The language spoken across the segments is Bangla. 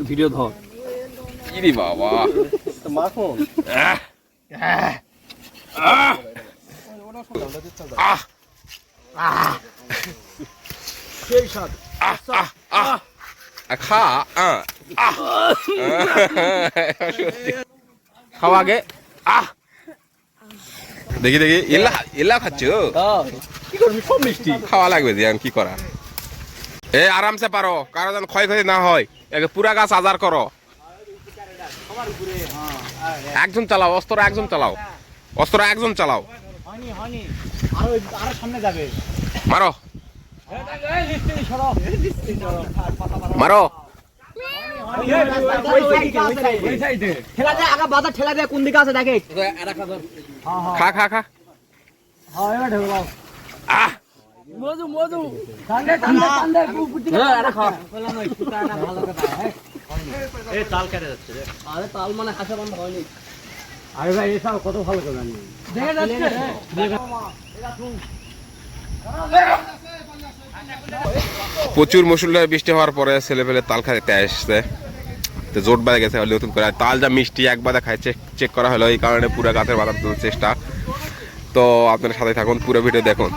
ভিডিও ধর ইরে বাবা মাখন সেই স্বাদ খা খাওয়া আগে দেখি দেখি এলা খাচ্ছ কি করবি সব মিষ্টি খাওয়া লাগবে যে কি করা এ আরামসে পারো কারো যেন ক্ষয়ক্ষতি না হয় একে পুরা গাছ আজার করো একজন চালাও অস্ত্র একজন চালাও অস্ত্র একজন চালাও সামনে যাবে মারো মারো কোন দিকে আছে দেখে খা খা খা মধু মধু তাল কেটে যাচ্ছে আরে তাল মানে হাসা বন্ধ হয়নি আরে ভাই এসব কত ভালো করে জানি দেখে যাচ্ছে প্রচুর মুষলধারে বৃষ্টি হওয়ার পরে ছেলে পেলে তাল খাইতে আসছে তো জোট বেড়ে গেছে নতুন করে তাল যা মিষ্টি একবার খাই চেক করা হলো এই কারণে পুরো গাছের বাঁধার চেষ্টা তো আপনার সাথে থাকুন পুরো ভিডিও দেখুন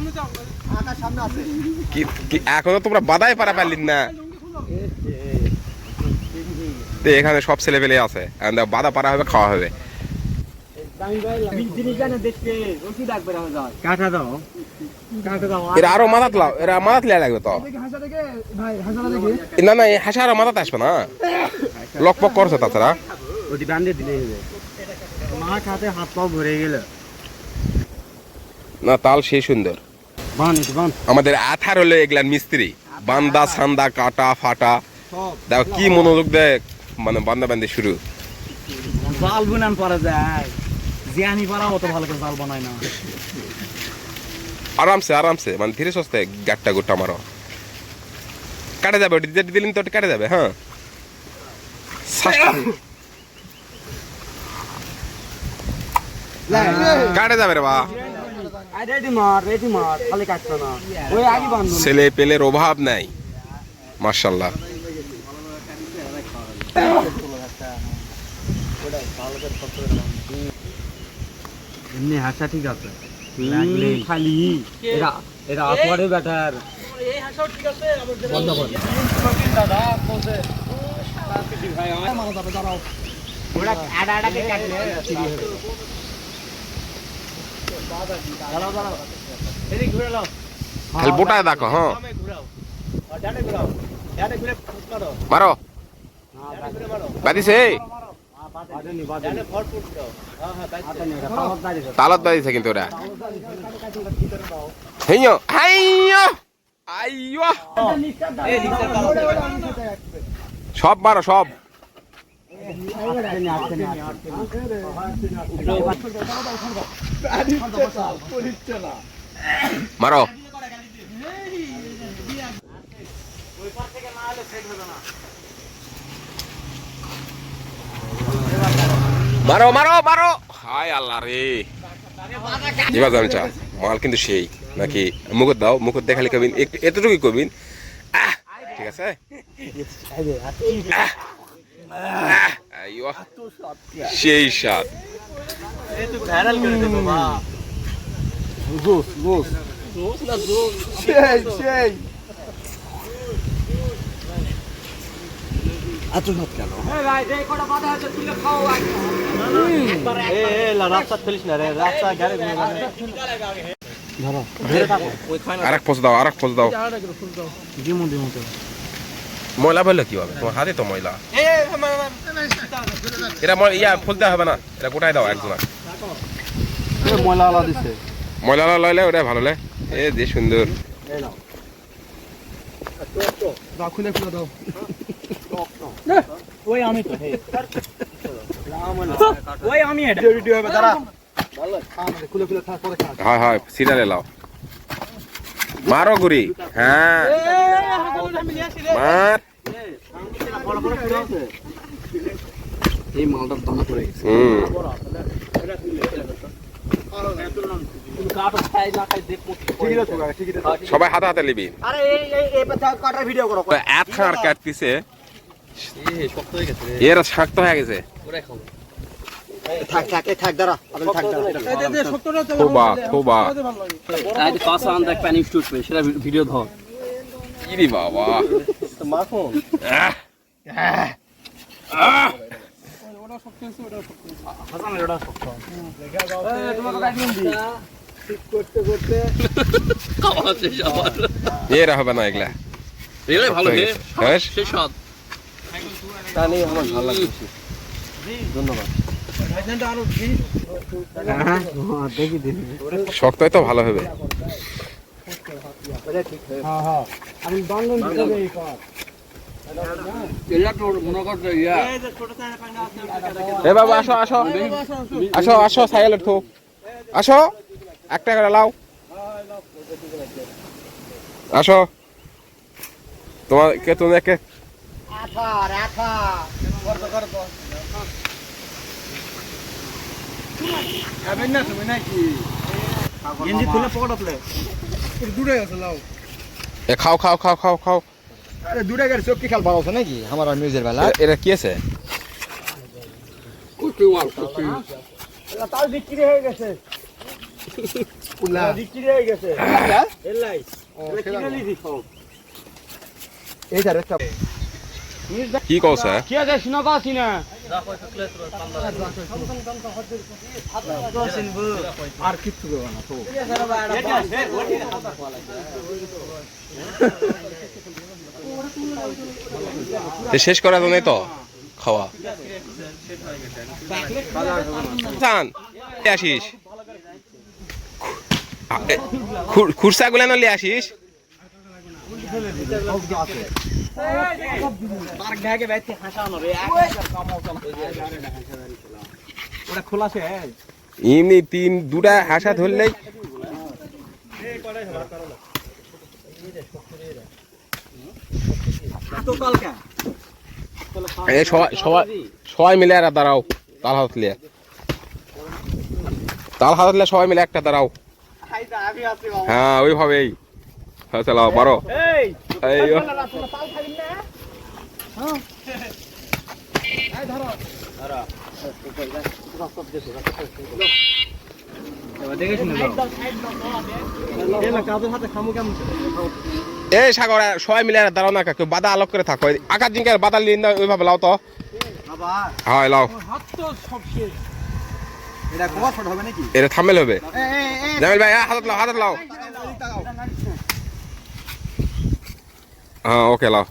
কি এখনো তোমরা বাধাই পারা পারলি না এখানে সব ছেলে পেলে আছে বাধা পারা হবে খাওয়া হবে এরা আরো মাথাত লাও এরা মাথাত লিয়া লাগবে তো না না এই হাসা আরো মাথাতে আসবে না লকপক করছে তাছাড়া ওটি বান্ধে দিলেই হবে মা খাতে হাত পাও ভরে গেল না তাল সেই সুন্দর আমাদের আথার হলো এগুলার মিস্ত্রি বান্দা সান্দা কাটা ফাটা দেখো কি মনোযোগ দেয় মানে বান্দা বান্দি শুরু জাল বুনান পারা যায় জিয়ানি পারা অত ভালো করে জাল বানায় না আরামসে আরামসে মানে ধীরে সস্তে গাট্টা গুট্টা মারো কাটে যাবে ওটি যেটি দিলেন তো ওটি কাটে যাবে হ্যাঁ কাটে যাবে রে বা ছেলে পেলের অভাব নাই মাশাআল্লাহ এমনি হাসা ঠিক আছে খালি এরা এরা আপওয়ার্ডে ব্যাটার এই হাসাও ঠিক আছে বন্ধ কর দাদা কোসে ভাই আমার মারা যাবে দাঁড়াও ওটা আডা আডাকে কাটলে সিরি হবে দাঁড়াও দাঁড়াও এদিকে ঘুরে নাও খালি বোটায় দেখো হ্যাঁ ঘুরাও ডানে ঘুরাও ডানে ঘুরে ফুট করো মারো ডানে ঘুরে মারো বাদিছে তালত বাদিছে কিন্তু ওরা হেইয়ো হাইয়ো আইয়ো সব মারো সব মারো মারো মারো মারো হায় আল্লাহ রে এবার জানি চা মাল কিন্তু সেই নাকি মুখত দাও মুখত দেখালে কবিন এতটুকুই কবিন ঠিক আছে সেই স্বাদ এত স্বাদ কেন রাস্তা ফেলিস না রে রাস্তা গাড়ি আরেক পোজ দাও আরেক পোজ দাও ময়লা বললে কি হবে তোমার হাতে তো ময়লা এটা ইয়া ফুল দেওয়া হবে না এটা গোটাই দাও একজন ময়লা আলা দিছে ময়লা লইলে ওটাই ভালো লে এ যে সুন্দর খুলে খুলে দাও ওই আমি তো ওই আমি এটা ভিডিও হবে দাঁড়া খুলে খুলে থাক পরে খা হ্যাঁ হ্যাঁ সিরিয়ালে লাও মারো গুড়ি হ্যাঁ মার এই মালটার দানা পড়ে গেছে সবাই হাতে হাতে নিবি আরে এই কাটার ভিডিও করো এত খার কাটতিছে এর শক্ত হয়ে গেছে থাক দাঁড়া খোবা খোবা সেটা ভিডিও ধর ইরি বাবা মাখন এরা হবে না এগুলা ভালো হ্যাঁ আমার ভালো লাগছে ধন্যবাদ শক্তই তো ভালো হবে এ বাবা আসো আসো আসো আসো সাইকেল উঠো আসো একটা করে লাও আসো তোমাকে তোমাকে খাও খাও খাও খাও খাও দুটা গাড়ি চোখ কি খেল ভালো নাকি আমার মিউজের বেলা এটা কি আছে তাও বিক্রি হয়ে গেছে বিক্রি হয়ে গেছে কি কৌছে কি আছে শুনা পাচ্ছি না আর কিচ্ছু দেবো না তো শেষ করা তো নেই তো খাওয়া আসিস খুরসা গুলা নলে আসিস এমনি দুটা হাসা ধরলেই সবাই মিলে আর দাঁড়াও তাল হাতলে সবাই মিলে একটা দাঁড়াও হ্যাঁ ওইভাবেই চালাও পারো এই সাগর সবাই মিলে দাঁড়াও না কেউ বাধা আলোক করে থাকো আকাশ জিঙ্কার বাধা লিন না ওইভাবে লাও তো হ্যাঁ লাও এটা থামেল হবে জামিল ভাই হাতত লাও হ্যাঁ ওকে লাও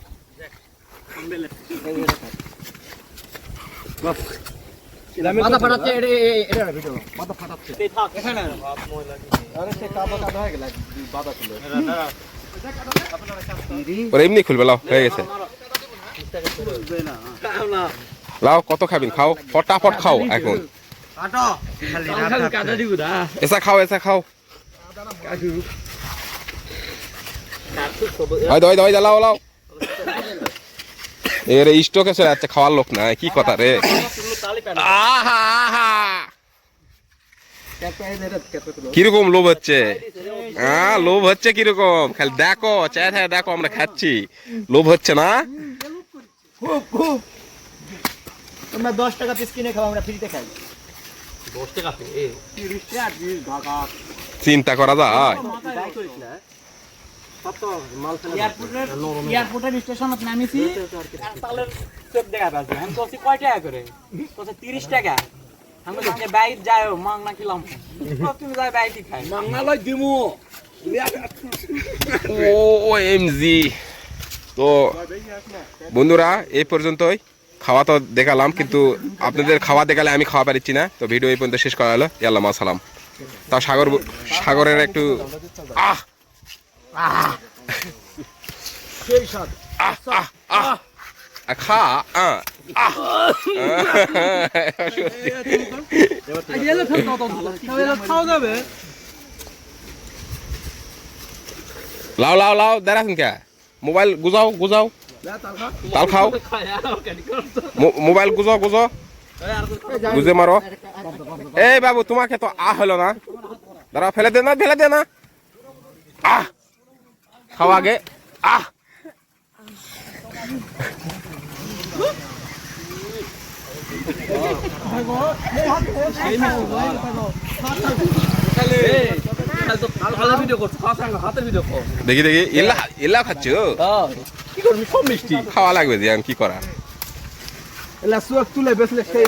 মাথা ফাটাচ্ছে এটা ভিডিও মাথা ফাটাচ্ছে এখানে আরে সে কাদা হয়ে গেল বাধা ছিল ওরে এমনি খুলবে লাও হয়ে গেছে লাও কত খাবেন খাও ফটাফট খাও এখন এসা খাও দই লাও লাও এর স্টকে চলে যাচ্ছে খাওয়ার লোক না কি কথা রে কিরকম লোভ হচ্ছে লোভ হচ্ছে কিরকম খালি দেখো চায় দেখো আমরা খাচ্ছি লোভ হচ্ছে না তোমরা 10 টাকা পিস কিনে খাও আমরা ফ্রিতে খাই 10 টাকা 30 টাকা চিন্তা করা যায় এয়ারপোর্টের স্টেশনে নামিছি তালের চোখ দেখা পাচ্ছি আমি বলছি কয় টাকা করে বলছে 30 টাকা আমি বলছি বাইক যাও মাংনা কিলাম তুমি যাও বাইক খাই মাংনা লই দিমু OMG তো বন্ধুরা এই পর্যন্তই খাওয়া তো দেখালাম কিন্তু আপনাদের খাওয়া দেখালে আমি খাওয়া পারছি না তো ভিডিও এই পর্যন্ত শেষ করা হলো ইয়াল্লাহ সালাম তা সাগরের একটু খা লাও দাঁড়াছেন কে মোবাইল গুজাও তাল খাও মোবাইল গুজে মারো এই বাবু তোমাকে তো হলো না দাঁড়া, ফেলে দে না আহ খাওয়া আগে আহ দেখি এলা খাচ্ছ কি করবি সব মিষ্টি খাওয়া লাগবে যে কি করা তুলে বেসলে সেই